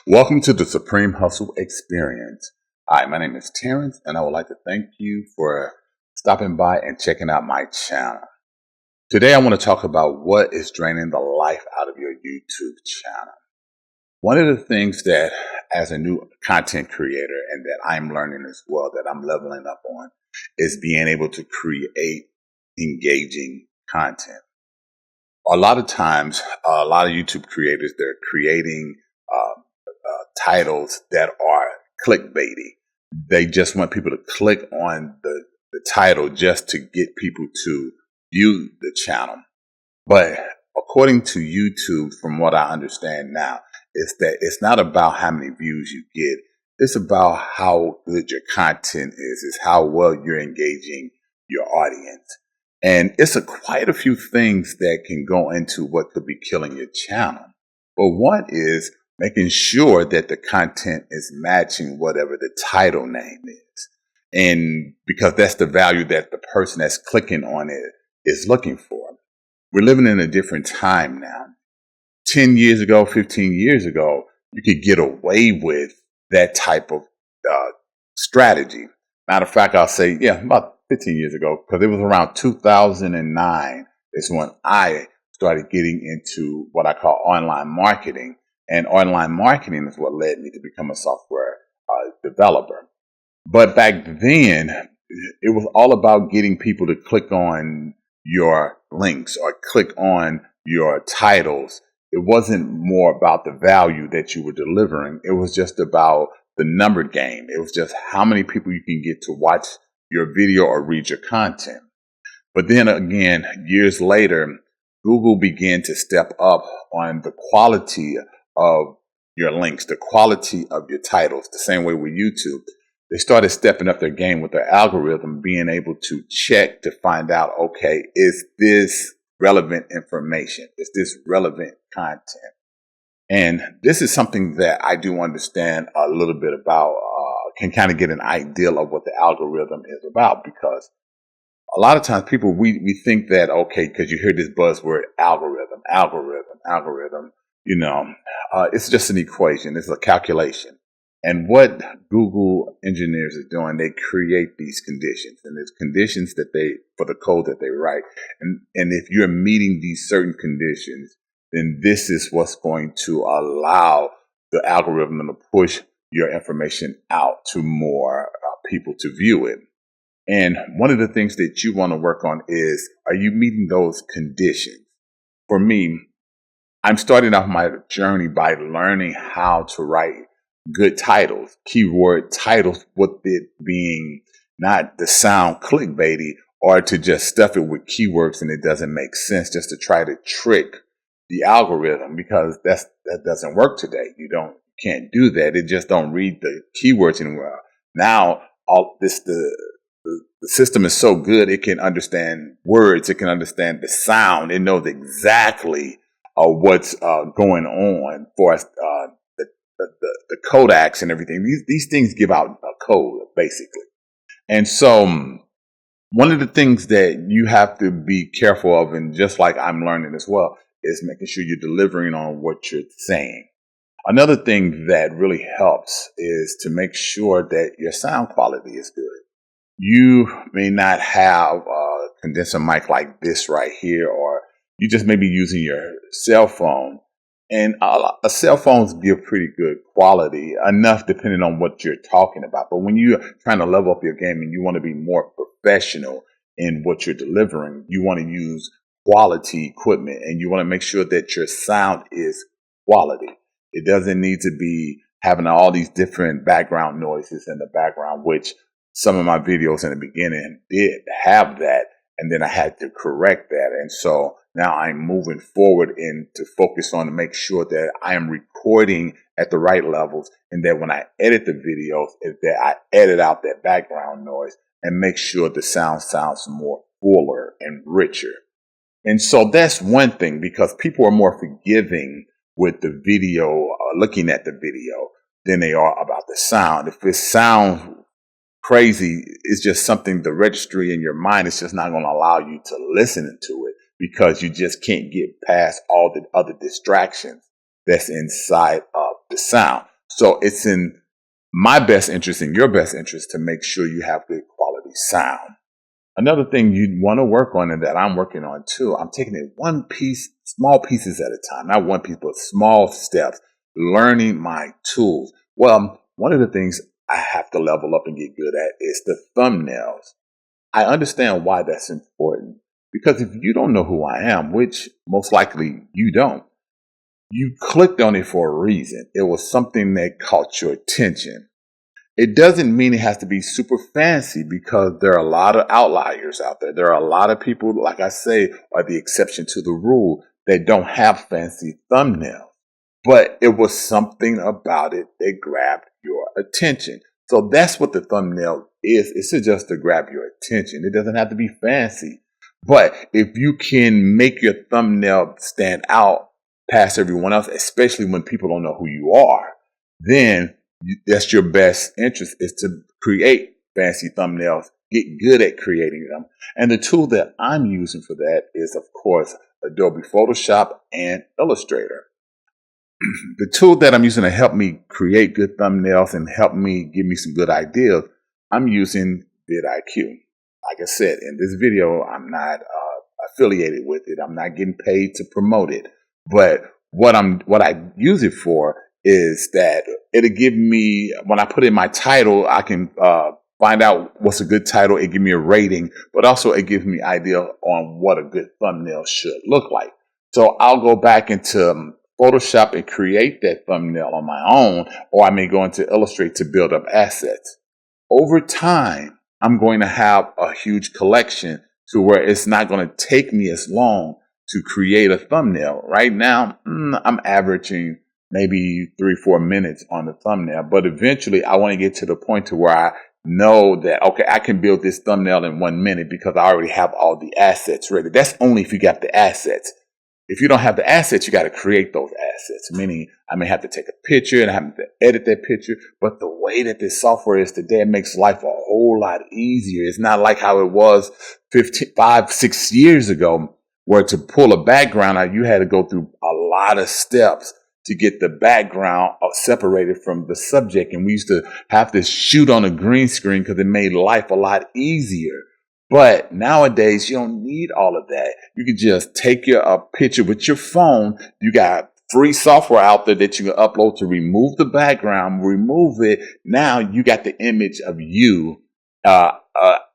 Welcome to the Supreme Hustle Experience. Hi, my name is Terrence, and I would like to thank you for stopping by and checking out my channel. Today, I want to talk about what is draining the life out of your YouTube channel. One of the things that, as a new content creator, and that I'm learning as well, that I'm leveling up on, is being able to create engaging content. A lot of times, a lot of YouTube creators, they're creating titles that are clickbaity. They just want people to click on the title just to get people to view the channel. But according to YouTube, from what I understand now, is that it's not about how many views you get. It's about how good your content is how well you're engaging your audience. And it's quite a few things that can go into what could be killing your channel. But one is making sure that the content is matching whatever the title name is. And because that's the value that the person that's clicking on it is looking for. We're living in a different time now. 10 years ago, 15 years ago, you could get away with that type of strategy. Matter of fact, I'll say, about 15 years ago, because it was around 2009 is when I started getting into what I call online marketing. And online marketing is what led me to become a software developer. But back then, it was all about getting people to click on your links or click on your titles. It wasn't more about the value that you were delivering. It was just about the number game. It was just how many people you can get to watch your video or read your content. But then again, years later, Google began to step up on the quality of your links, the quality of your titles, the same way with YouTube. They started stepping up their game with their algorithm, being able to check to find out, okay, is this relevant information? Is this relevant content? And this is something that I do understand a little bit about, can kind of get an idea of what the algorithm is about, because a lot of times people, we think that, okay, because you hear this buzzword, algorithm, it's just an equation. It's a calculation. And what Google engineers are doing, they create these conditions, and there's conditions for the code that they write. And if you're meeting these certain conditions, then this is what's going to allow the algorithm to push your information out to more people to view it. And one of the things that you want to work on is, are you meeting those conditions? For me, I'm starting off my journey by learning how to write good titles, keyword titles, with it being not to sound clickbaity or to just stuff it with keywords and it doesn't make sense, just to try to trick the algorithm, because that doesn't work today. You can't do that. It just don't read the keywords anymore. Now the system is so good, it can understand words, it can understand the sound, it knows exactly what's going on for us, the codecs and everything. These things give out a code, basically. And so one of the things that you have to be careful of, and just like I'm learning as well, is making sure you're delivering on what you're saying. Another thing that really helps is to make sure that your sound quality is good. You may not have a condenser mic like this right here, or you just may be using your cell phone. And cell phones give pretty good quality, enough depending on what you're talking about. But when you're trying to level up your game and you want to be more professional in what you're delivering, you want to use quality equipment, and you want to make sure that your sound is quality. It doesn't need to be having all these different background noises in the background, which some of my videos in the beginning did have that, and then I had to correct that. And so now I'm moving forward to focus on to make sure that I am recording at the right levels, and that when I edit the videos, that I edit out that background noise and make sure the sound sounds more fuller and richer. And so that's one thing, because people are more forgiving with the video, looking at the video, than they are about the sound. If it sounds crazy, it's just something, the registry in your mind is just not going to allow you to listen to it, because you just can't get past all the other distractions that's inside of the sound. So it's in my best interest, in your best interest, to make sure you have good quality sound. Another thing you'd want to work on, and that I'm working on too, I'm taking it one piece, small pieces at a time, not one piece, but small steps, learning my tools. Well, one of the things I have to level up and get good at is the thumbnails. I understand why that's important, because if you don't know who I am, which most likely you don't, you clicked on it for a reason. It was something that caught your attention. It doesn't mean it has to be super fancy, because there are a lot of outliers out there. There are a lot of people, like I say, are the exception to the rule, that don't have fancy thumbnails. But it was something about it that grabbed your attention. So that's what the thumbnail is. It's just to grab your attention. It doesn't have to be fancy. But if you can make your thumbnail stand out past everyone else, especially when people don't know who you are, then that's your best interest, is to create fancy thumbnails, get good at creating them. And the tool that I'm using for that is, of course, Adobe Photoshop and Illustrator. The tool that I'm using to help me create good thumbnails and help me give me some good ideas, I'm using vidIQ. Like I said, in this video, I'm not affiliated with it. I'm not getting paid to promote it. But what I use it for is that it'll give me, when I put in my title, I can find out what's a good title. It gives me a rating, but also it gives me idea on what a good thumbnail should look like. So I'll go back into Photoshop and create that thumbnail on my own, or I may go into Illustrator to build up assets. Over time, I'm going to have a huge collection to where it's not going to take me as long to create a thumbnail. Right now, I'm averaging maybe 3-4 minutes on the thumbnail, but eventually I want to get to the point to where I know that, okay, I can build this thumbnail in 1 minute because I already have all the assets ready. That's only if you got the assets. If you don't have the assets, you got to create those assets, meaning I may have to take a picture and I have to edit that picture. But the way that this software is today, it makes life a whole lot easier. It's not like how it was 5-6 years ago, where to pull a background out, you had to go through a lot of steps to get the background separated from the subject. And we used to have to shoot on a green screen because it made life a lot easier. But nowadays, you don't need all of that. You can just take your picture with your phone. You got free software out there that you can upload to remove the background, remove it. Now you got the image of you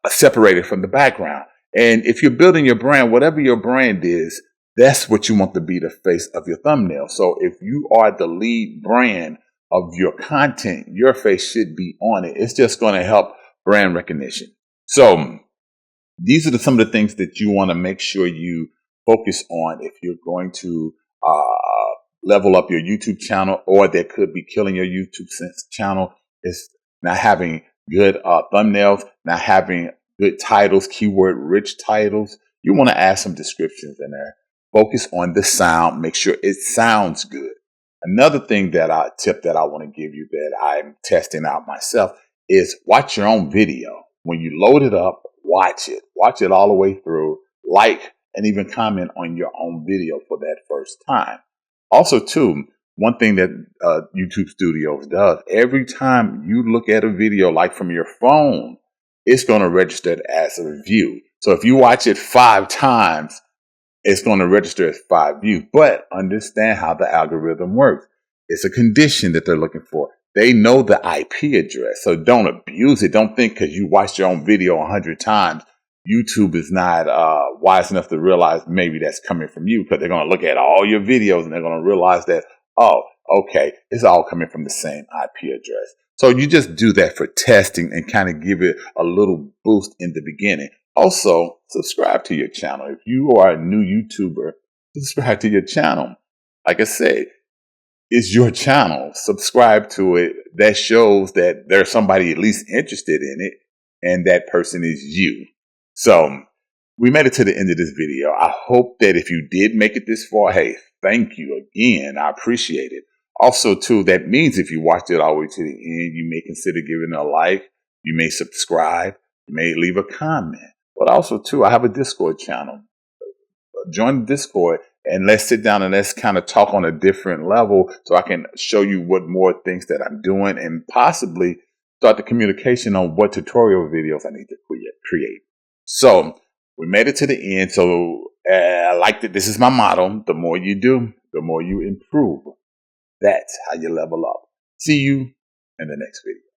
separated from the background. And if you're building your brand, whatever your brand is, that's what you want to be the face of your thumbnail. So if you are the lead brand of your content, your face should be on it. It's just going to help brand recognition. So these are some of the things that you want to make sure you focus on if you're going to level up your YouTube channel, or that could be killing your YouTube channel, is not having good thumbnails, not having good titles, keyword-rich titles. You want to add some descriptions in there. Focus on the sound. Make sure it sounds good. Another tip that I want to give you that I'm testing out myself is watch your own video. When you load it up, watch it. Watch it all the way through. Like and even comment on your own video for that first time. Also, too, one thing that YouTube Studios does, every time you look at a video, like from your phone, it's going to register it as a view. So if you watch it 5 times, it's going to register as 5 views. But understand how the algorithm works. It's a condition that they're looking for. They know the IP address, so don't abuse it. Don't think because you watched your own video 100 times, YouTube is not wise enough to realize maybe that's coming from you, because they're going to look at all your videos and they're going to realize that, oh, okay, it's all coming from the same IP address. So you just do that for testing and kind of give it a little boost in the beginning. Also, subscribe to your channel. If you are a new YouTuber, subscribe to your channel. Like I said, it's your channel. Subscribe to it. That shows that there's somebody at least interested in it, and that person is you. So we made it to the end of this video. I hope that if you did make it this far, hey, thank you again. I appreciate it. Also, too, that means if you watched it all the way to the end, you may consider giving it a like. You may subscribe. You may leave a comment. But also, too, I have a Discord channel. Join the Discord. and let's sit down and let's kind of talk on a different level so I can show you what more things that I'm doing and possibly start the communication on what tutorial videos I need to create. So we made it to the end. So I like that. This is my motto. The more you do, the more you improve. That's how you level up. See you in the next video.